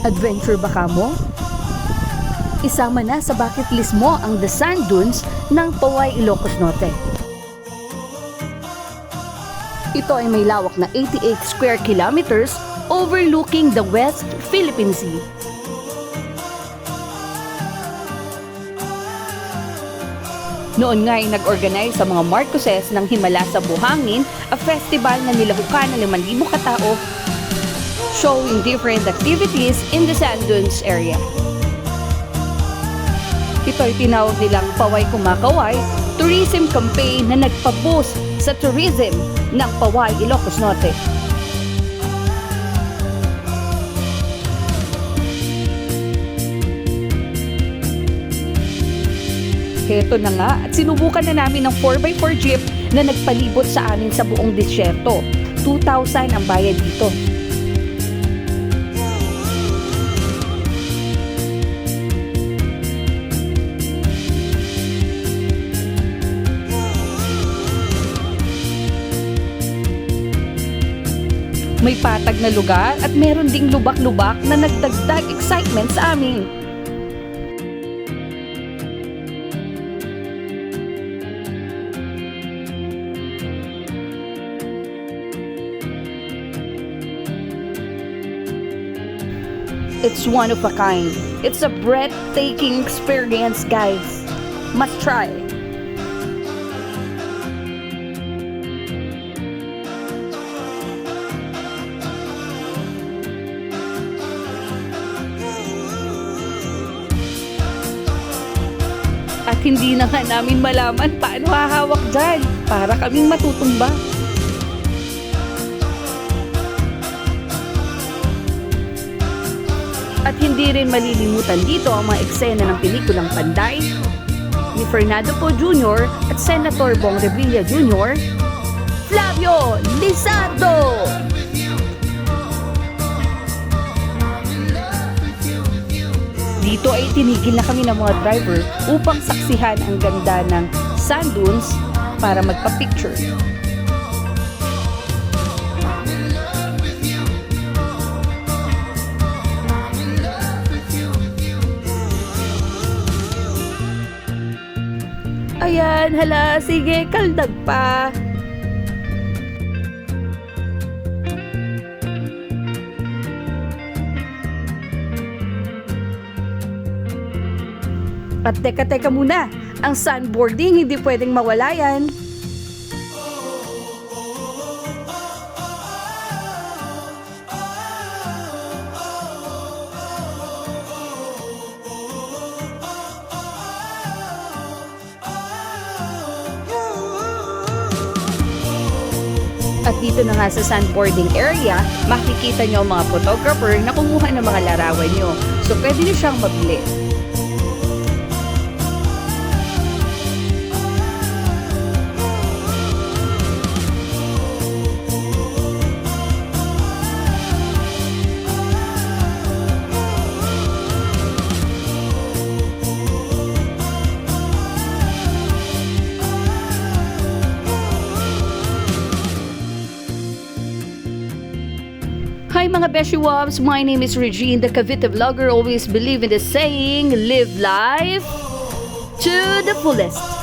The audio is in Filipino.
Adventure ba ka mo? Isama na sa bucket list mo ang The Sand Dunes ng Poway, Ilocos Norte. Ito ay may lawak na 88 square kilometers overlooking the West Philippine Sea. Noon nga ay nag-organize sa mga Marcoses ng Himala sa Buhangin, a festival na nilahukan ng 5,000 katao, showing different activities in the Sand Dunes area. Ito ay tinawag nilang Poway Kumakaway tourism campaign na nagpa-boost sa tourism ng Poway, Ilocos Norte. Heto na nga at sinubukan na namin ng 4x4 jeep na nagpalibot sa amin sa buong disyerto. 2,000 ang bayad dito. May patag na lugar at meron ding lubak-lubak na nagdagdag excitement sa amin. It's one of a kind. It's a breathtaking experience, guys. Must try. At hindi na nga namin malaman paano hahawak dyan para kaming matutumba. At hindi rin malilimutan dito ang mga eksena ng pelikulang Panday ni Fernando Poe Jr. at Senator Bong Revilla Jr. Flavio Lizardo! Dito ay tinigil na kami ng mga driver upang saksihan ang ganda ng sand dunes para magpa-picture. Ayan, hala, sige, kaldag pa. At teka muna, ang sandboarding hindi pwedeng mawala yan. At dito na nga sa sandboarding area, makikita nyo ang mga photographer na kumuha ng mga larawan nyo. So pwede nyo siyang mabili. Hi mga Beshi Wops, my name is Regine, the Cavite vlogger. Always believe in the saying, live life to the fullest.